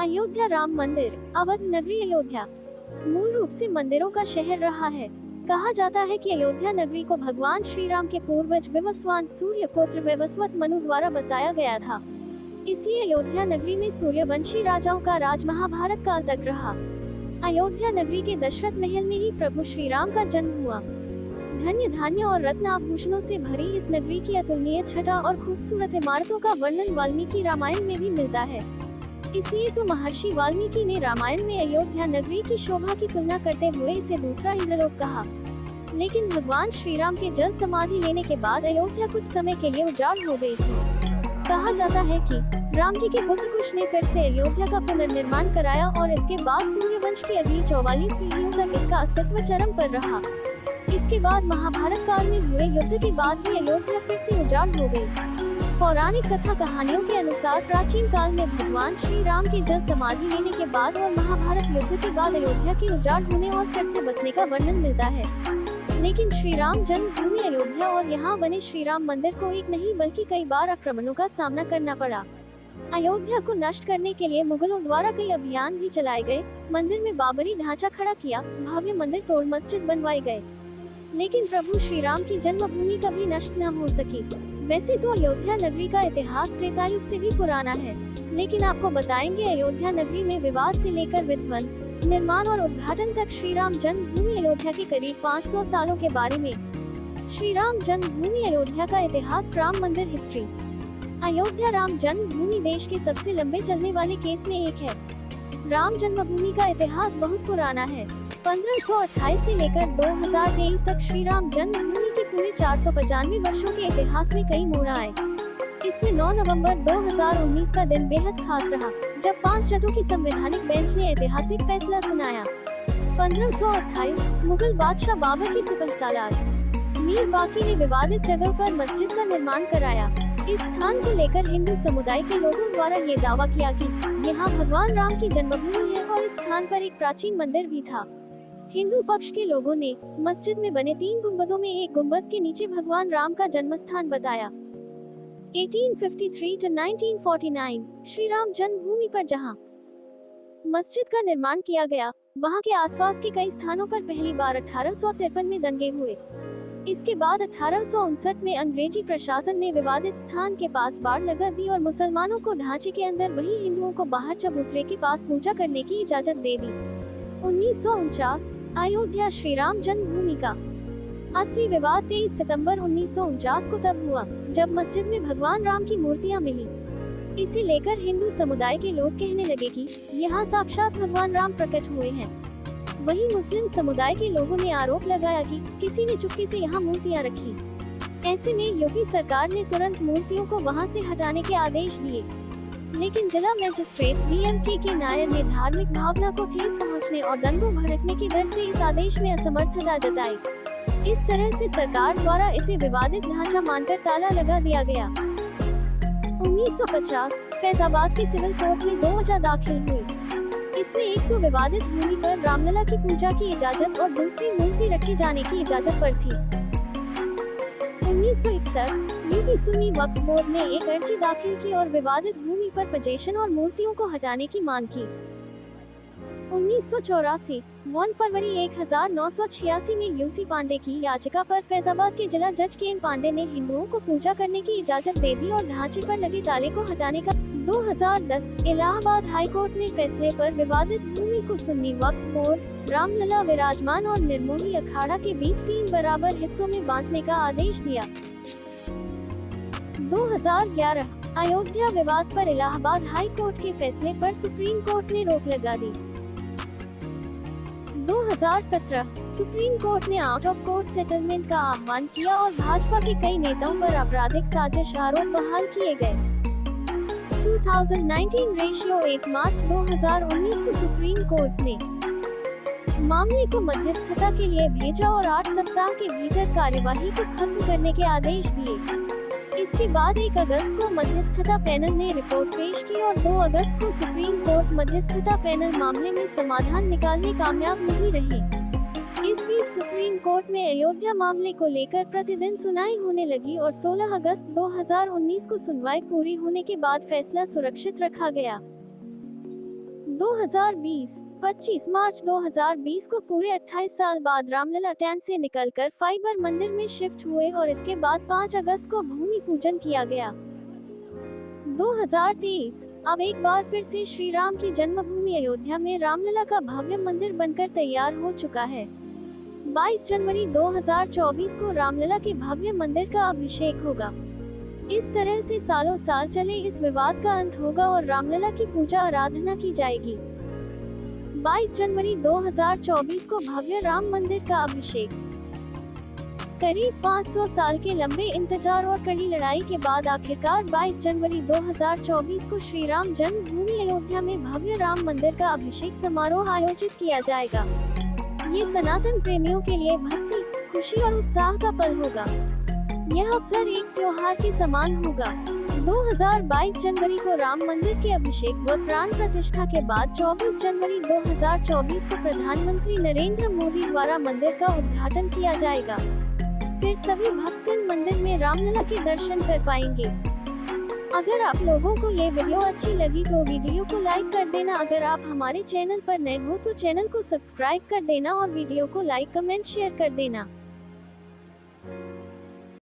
अयोध्या राम मंदिर। अवध नगरी अयोध्या मूल रूप से मंदिरों का शहर रहा है। कहा जाता है कि अयोध्या नगरी को भगवान श्री राम के पूर्वज विवस्वान सूर्यपुत्र विवस्वत मनु द्वारा बसाया गया था। इसलिए अयोध्या नगरी में सूर्यवंशी राजाओं का राज महाभारत काल तक रहा। अयोध्या नगरी के दशरथ महल में ही प्रभु श्री राम का जन्म हुआ। धन्य धान्य और रत्न आभूषणों से भरी इस नगरी की अतुलनीय छटा और खूबसूरत इमारतों का वर्णन वाल्मीकि रामायण में भी मिलता है। इसलिए तो महर्षि वाल्मीकि ने रामायण में अयोध्या नगरी की शोभा की तुलना करते हुए इसे दूसरा इंद्रलोक कहा। लेकिन भगवान श्री राम के जल समाधि लेने के बाद अयोध्या कुछ समय के लिए उजाड़ हो गई थी। कहा जाता है कि राम जी के पुत्र कुश ने फिर से अयोध्या का पुनर्निर्माण कराया और इसके बाद सूर्यवंश की अगली 44 पीढ़ियों तक इसका अस्तित्व चरम पर रहा। इसके बाद महाभारत काल में हुए युद्ध के बाद भी अयोध्या फिर से उजाड़ हो गई। पौराणिक कथा कहानियों के अनुसार प्राचीन काल में भगवान श्री राम के जल समाधि लेने के बाद और महाभारत युद्ध के बाद अयोध्या के उजाड़ होने और फिर से बसने का वर्णन मिलता है। लेकिन श्री राम जन्मभूमि अयोध्या और यहाँ बने श्री राम मंदिर को एक नहीं बल्कि कई बार आक्रमणों का सामना करना पड़ा। अयोध्या को नष्ट करने के लिए मुगलों द्वारा कई अभियान भी चलाए गए। मंदिर में बाबरी ढांचा खड़ा किया, भव्य मंदिर तोड़ मस्जिद बनवाए गए, लेकिन प्रभु श्री राम की जन्मभूमि कभी नष्ट न हो सकी। वैसे तो अयोध्या नगरी का इतिहास त्रेतायुग से भी पुराना है, लेकिन आपको बताएंगे अयोध्या नगरी में विवाद से लेकर विध्वंस, निर्माण और उद्घाटन तक श्री राम जन्मभूमि अयोध्या के करीब 500 सालों के बारे में। श्री राम जन्मभूमि अयोध्या का इतिहास। राम मंदिर हिस्ट्री। अयोध्या राम जन्मभूमि देश के सबसे लंबे चलने वाले केस में एक है। राम जन्मभूमि का इतिहास बहुत पुराना है। 1528 से लेकर 2023 तक श्री राम जन्मभूमि के पूरे 495 वर्षों के इतिहास में कई मोड़ आए। इसमें 9 नवंबर 2019 का दिन बेहद खास रहा, जब 5 जजों की संवैधानिक बेंच ने ऐतिहासिक फैसला सुनाया। 1528 मुगल बादशाह बाबर की सिपहसालार मीर बाकी ने विवादित जगह पर मस्जिद का निर्माण कराया। इस स्थान को लेकर हिंदू समुदाय के लोगों द्वारा ये दावा किया कि यहाँ भगवान राम की जन्मभूमि है और इस स्थान पर एक प्राचीन मंदिर भी था। हिंदू पक्ष के लोगों ने मस्जिद में बने 3 गुंबदों में एक गुंबद के नीचे भगवान राम का जन्म स्थान बताया। 1853 to 1949 श्री राम जन्मभूमि पर जहां मस्जिद का निर्माण किया गया, वहां के आसपास के कई स्थानों पर पहली बार 1853 में दंगे हुए। इसके बाद 1859 में अंग्रेजी प्रशासन ने विवादित स्थान के पास बाड़ लगा दी और मुसलमानों को ढांचे के अंदर, वही हिंदुओं को बाहर चबूतरे के पास पूजा करने की इजाजत दे दी। 1949 अयोध्या श्री राम जन्मभूमि का असली विवाद 23 सितंबर 1949 को तब हुआ, जब मस्जिद में भगवान राम की मूर्तियां मिली। इसे लेकर हिंदू समुदाय के लोग कहने लगे कि यहाँ साक्षात भगवान राम प्रकट हुए हैं। वहीं मुस्लिम समुदाय के लोगों ने आरोप लगाया कि किसी ने चुपके से यहाँ मूर्तियां रखी। ऐसे में यूपी सरकार ने तुरंत मूर्तियों को वहाँ से हटाने के आदेश दिए, लेकिन जिला मजिस्ट्रेट BMK नायर ने धार्मिक भावना को ठेस पहुँचने और दंगों भड़कने के डर से इस आदेश में असमर्थता जताई। इस तरह से सरकार द्वारा इसे विवादित ढांचा मानकर ताला लगा दिया गया। 1950 फैजाबाद के सिविल कोर्ट में 2 वजह दाखिल हुई। इसमें एक तो विवादित भूमि पर रामलला की पूजा की इजाजत और दूसरी मूर्ति रखे जाने की इजाजत पर थी। 1961 यूपी सुन्नी वक्फ बोर्ड ने एक अर्जी दाखिल की और विवादित भूमि पर पोजीशन और मूर्तियों को हटाने की मांग की। 1984 1 फरवरी 1986 में यूसी पांडे की याचिका पर फैजाबाद के जिला जज KM पांडे ने हिंदुओं को पूजा करने की इजाजत दे दी और ढांचे पर लगे ताले को हटाने का। 2010 इलाहाबाद हाई कोर्ट ने फैसले पर विवादित भूमि को सुन्नी वक्फ बोर्ड, रामलला विराजमान और निर्मोही अखाड़ा के बीच 3 बराबर हिस्सों में बांटने का आदेश दिया। 2011 अयोध्या विवाद पर इलाहाबाद हाई कोर्ट के फैसले पर सुप्रीम कोर्ट ने रोक लगा दी। 2017 सुप्रीम कोर्ट ने आउट ऑफ कोर्ट सेटलमेंट का आह्वान किया और भाजपा के कई नेताओं पर आपराधिक साजिश आरोप बहाल किए गए। 2019 रेशियो 8 मार्च 2019 को सुप्रीम कोर्ट ने मामले को मध्यस्थता के लिए भेजा और 8 सप्ताह के भीतर कार्यवाही को खत्म करने के आदेश दिए। इसके बाद 1 अगस्त को मध्यस्थता पैनल ने रिपोर्ट पेश की और 2 अगस्त को सुप्रीम कोर्ट मध्यस्थता पैनल मामले में समाधान निकालने कामयाब नहीं रही। इस बीच सुप्रीम कोर्ट में अयोध्या मामले को लेकर प्रतिदिन सुनवाई होने लगी और 16 अगस्त 2019 को सुनवाई पूरी होने के बाद फैसला सुरक्षित रखा गया। 2020 25 मार्च 2020 को पूरे 28 साल बाद रामलला टैंक से निकलकर फाइबर मंदिर में शिफ्ट हुए और इसके बाद 5 अगस्त को भूमि पूजन किया गया। 2023 अब एक बार फिर से श्री राम की जन्मभूमि अयोध्या में रामलला का भव्य मंदिर बनकर तैयार हो चुका है। 22 जनवरी 2024 को रामलला के भव्य मंदिर का अभिषेक होगा। इस तरह से सालों साल चले इस विवाद का अंत होगा और रामलला की पूजा आराधना की जाएगी। 22 जनवरी 2024 को भव्य राम मंदिर का अभिषेक। करीब 500 साल के लंबे इंतजार और कड़ी लड़ाई के बाद आखिरकार 22 जनवरी 2024 को श्री राम जन्मभूमि अयोध्या में भव्य राम मंदिर का अभिषेक समारोह आयोजित किया जाएगा। ये सनातन प्रेमियों के लिए भक्ति, खुशी और उत्साह का पल होगा। यह अवसर एक त्योहार के समान होगा। 2022 जनवरी को राम मंदिर के अभिषेक व प्राण प्रतिष्ठा के बाद 24 जनवरी 2024 को प्रधानमंत्री नरेंद्र मोदी द्वारा मंदिर का उद्घाटन किया जाएगा। फिर सभी भक्तगण मंदिर में रामलला के दर्शन कर पाएंगे। अगर आप लोगों को ये वीडियो अच्छी लगी तो वीडियो को लाइक कर देना। अगर आप हमारे चैनल पर नए हो तो चैनल को सब्सक्राइब कर देना और वीडियो को लाइक, कमेंट, शेयर कर देना।